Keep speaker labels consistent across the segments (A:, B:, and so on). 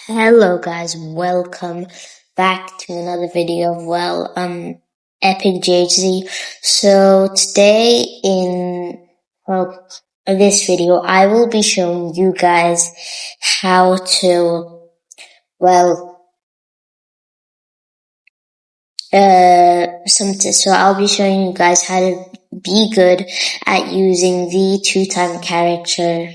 A: Hello guys, welcome back to another video of Epic JZ. So today in this video I will be showing you guys how to well so I'll be showing you guys how to be good at using the two-time character,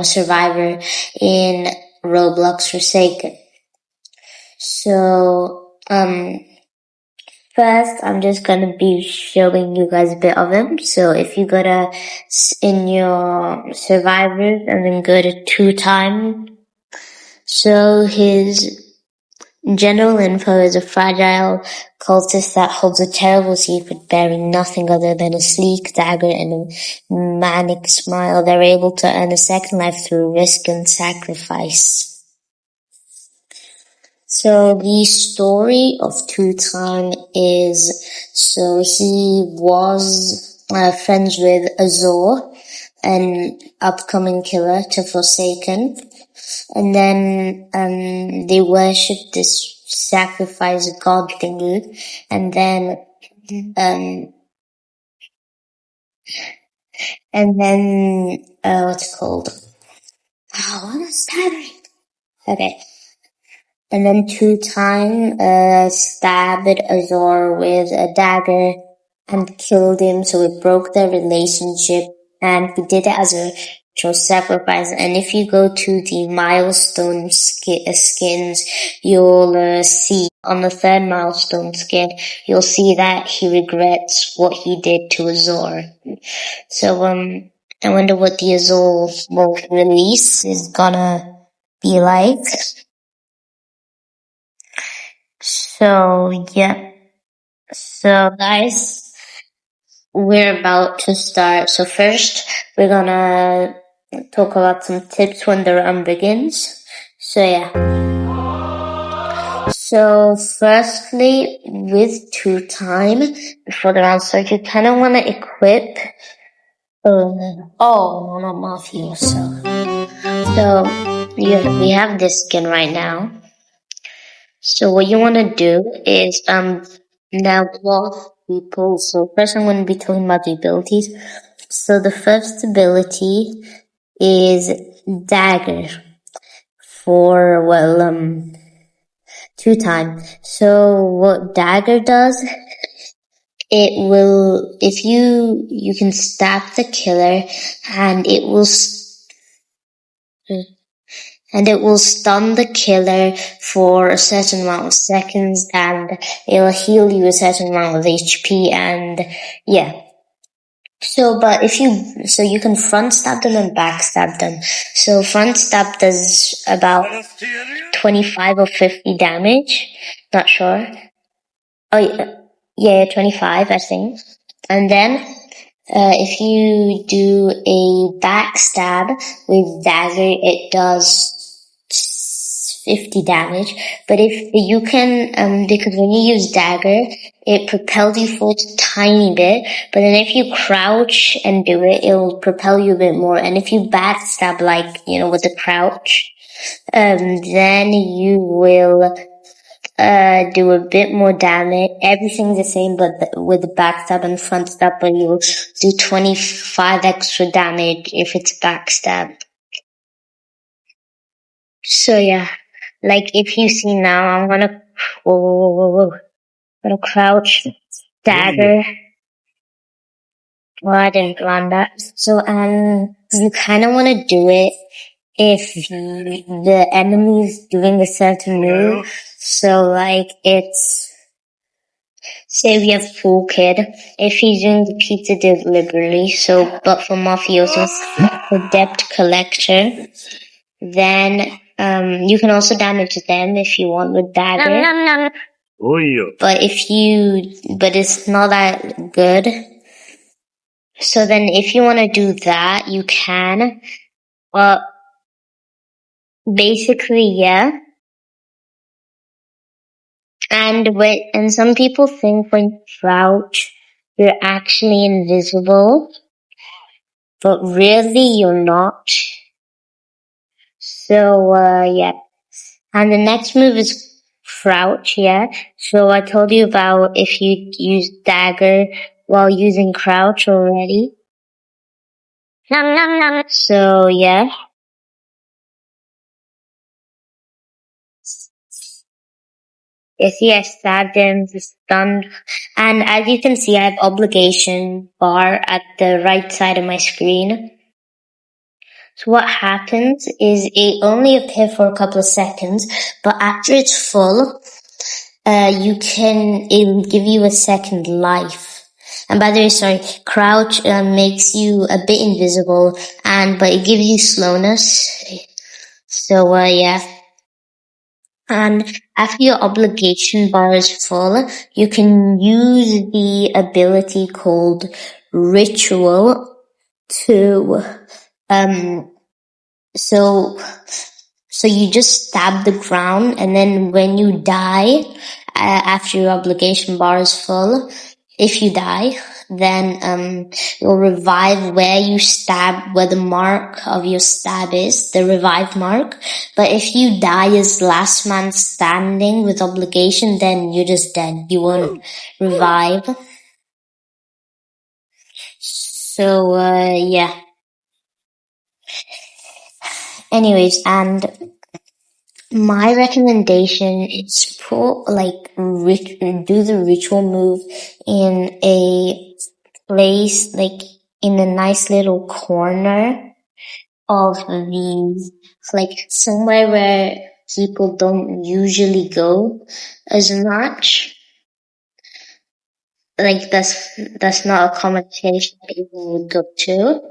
A: survivor in Roblox Forsaken. So, first, I'm just gonna be showing you guys a bit of him. So if you go to, in your survivors and then go to two-time, so his general info is a fragile cultist that holds a terrible secret bearing nothing other than a sleek dagger and a manic smile. They're able to earn a second life through risk and sacrifice. So the story of Two-Time is, so he was friends with Azor, an upcoming killer to Forsaken, and then they worshipped this sacrifice god thingy, and then what's it called? Oh, what is that? Okay. And then Two-Time stabbed Azor with a dagger and killed him, so it broke their relationship, and he did it as a ritual sacrifice. And if you go to the milestone skins, you'll see on the third milestone skin, you'll see that he regrets what he did to Azor. So I wonder what the Azor release is gonna be like. So yeah, so guys, we're about to start. So first, we're gonna talk about some tips when the run begins. So yeah. So firstly, with Two-Time, before the round starts, you kind of want to equip. Not Mafia. So yeah, we have this skin right now. So what you want to do is now block people. So first I'm going to be talking about the abilities. So the first ability is Dagger for Two-Time. So what Dagger does, it will, if you can stab the killer and it will stun the killer for a certain amount of seconds, and it'll heal you a certain amount of HP, and yeah. So you can front stab them and back stab them. So front stab does about 25 or 50 damage. Not sure. Oh yeah, 25, I think. And then, if you do a backstab with dagger, it does 50 damage. But if you can, because when you use dagger, it propels you forward a tiny bit. But then if you crouch and do it, it'll propel you a bit more. And if you backstab, with the crouch, then you will do a bit more damage. Everything's the same, but with the backstab and front stab, but you'll do 25 extra damage if it's backstab. So yeah, like if you see now, I'm gonna, gonna crouch, dagger. Well, I didn't plan that. So, you kind of want to do it if the enemy is doing a certain move. So, say we have Fool Kid, if he's doing the pizza deliberately, but for mafiosos, for debt collector, then, you can also damage them if you want with dagger. But it's not that good. So then if you want to do that, you can. Well, basically, yeah. And some people think when you crouch, you're actually invisible. but really you're not. So, yeah. And the next move is crouch, yeah. So I told you about if you use dagger while using crouch already. So, yeah. You see, I stabbed him, stunned. And as you can see, I have obligation bar at the right side of my screen. So what happens is it only appears for a couple of seconds, but after it's full, it'll give you a second life. And by the way, sorry, crouch makes you a bit invisible, but it gives you slowness. So, yeah. And after your obligation bar is full, you can use the ability called Ritual to, so you just stab the ground, and then when you die, after your obligation bar is full, if you die, then you'll revive where you stab, where the mark of your stab is, the revive mark. But if you die as last man standing with obligation, then you're just dead. You won't revive. So, yeah. Anyways, and my recommendation is do the ritual move in a place, like in a nice little corner of like somewhere where people don't usually go as much. Like that's not a common place that people would go to.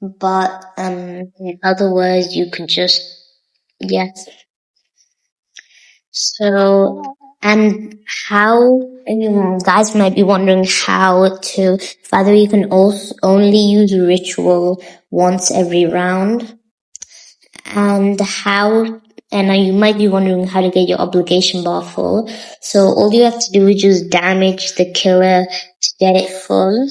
A: But, in other words, you could just, yes. So, and guys might be wondering whether you can also only use ritual once every round, and you might be wondering how to get your obligation bar full. So all you have to do is just damage the killer to get it full.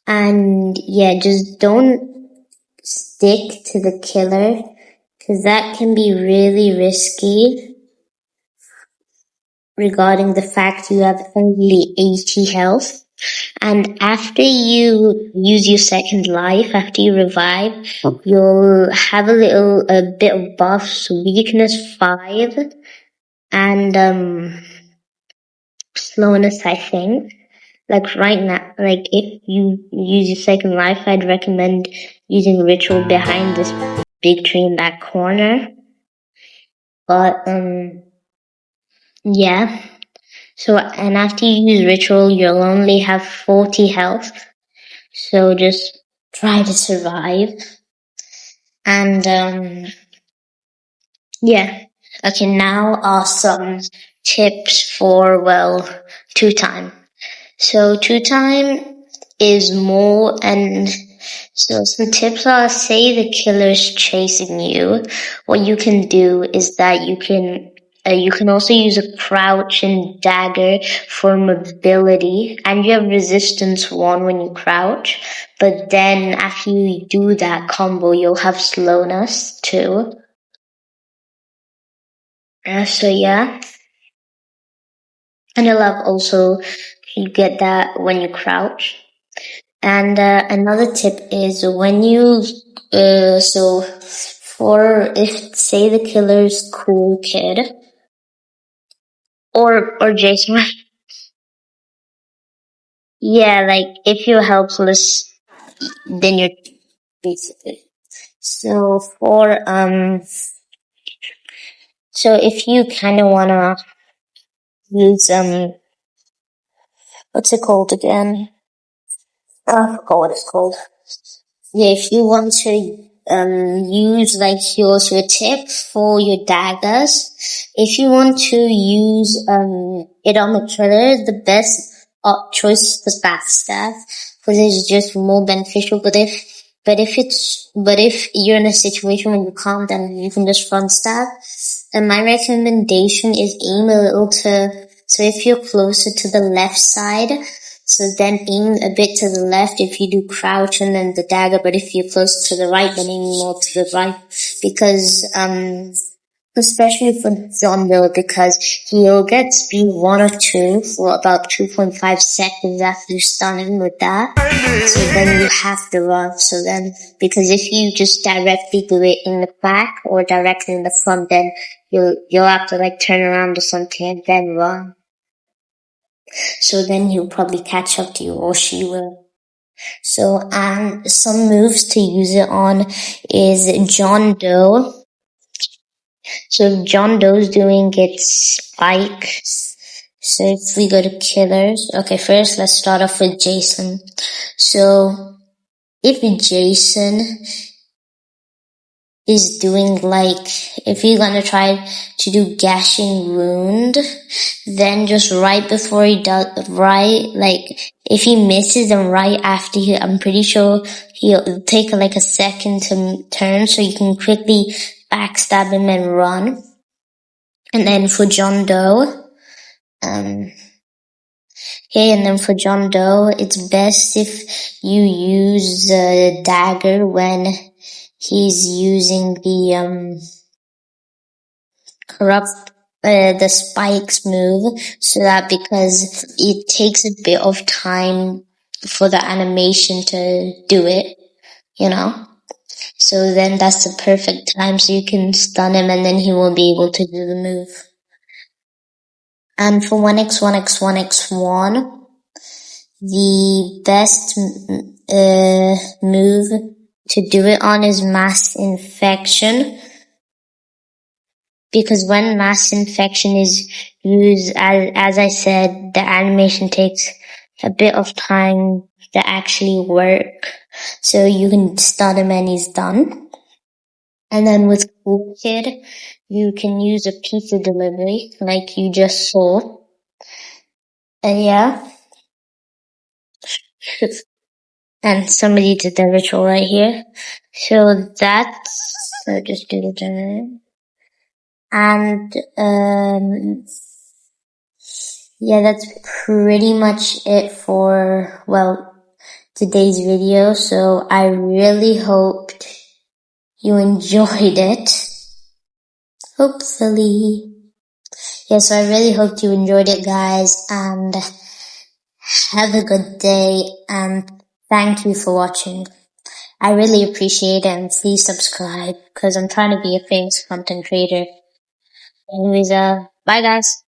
A: And yeah, just don't stick to the killer, because that can be really risky regarding the fact you have only 80 health. And after you use your second life, after you revive, you'll have a bit of buffs, weakness 5, and slowness, I think. Like right now, like if you use your second life, I'd recommend using ritual behind this big tree in that corner. But, yeah. So, and after you use ritual, you'll only have 40 health. So just try to survive. And, yeah. Okay, now are some tips for, 2-time. So 2-time is more, and so some tips are, say the killer's chasing you. What you can do is that you can also use a crouch and dagger for mobility, and you have resistance 1 when you crouch, but then after you do that combo, you'll have slowness 2. So yeah. And you'll have also, you get that when you crouch. And another tip is when you, if say the killer's Cool Kid, or Jason, yeah, like if you're helpless, then you're basically. So so if you kind of wanna use, what's it called again? I forgot what it's called. Yeah, if you want to use like your tip for your daggers, if you want to use it on the killer, the best choice is the fast staff, because it's just more beneficial. But if you're in a situation where you can't, then you can just front stab. And my recommendation is aim a little so if you're closer to the left side, So then aim a bit to the left if you do crouch and then the dagger, but if you're close to the right, then aim more to the right, because especially for John Doe, because he'll get speed 1 or 2 for about 2.5 seconds after you stun him with that. So then you have to run. So then, because if you just directly do it in the back or directly in the front, then you'll have to like turn around or something and then run. So then he'll probably catch up to you, or she will. So, some moves to use it on is John Doe. So if John Doe's doing its spike, so if we go to killers, okay, first let's start off with Jason. So if Jason is doing like, if you're gonna try to do gashing wound, then just right before he does, like if he misses and right after I'm pretty sure he'll take like a second to turn, so you can quickly backstab him and run. And then for John Doe, and then for John Doe, it's best if you use a dagger when he's using the the spikes move, so that, because it takes a bit of time for the animation to do it, so then that's the perfect time, so you can stun him and then he won't be able to do the move. And for 1x1x1x1, the best move to do it on is mass infection, because when mass infection is used, as I said, the animation takes a bit of time to actually work, so you can stun him and he's done. And then with Cool Kid, you can use a pizza delivery like you just saw. And yeah. And somebody did the ritual right here. So just do the generate. And yeah, that's pretty much it for, today's video. So I really hoped you enjoyed it. Hopefully. Yeah, so I really hoped you enjoyed it, guys, and have a good day, and thank you for watching. I really appreciate it, and please subscribe, because I'm trying to be a famous content creator. Anyways, bye guys.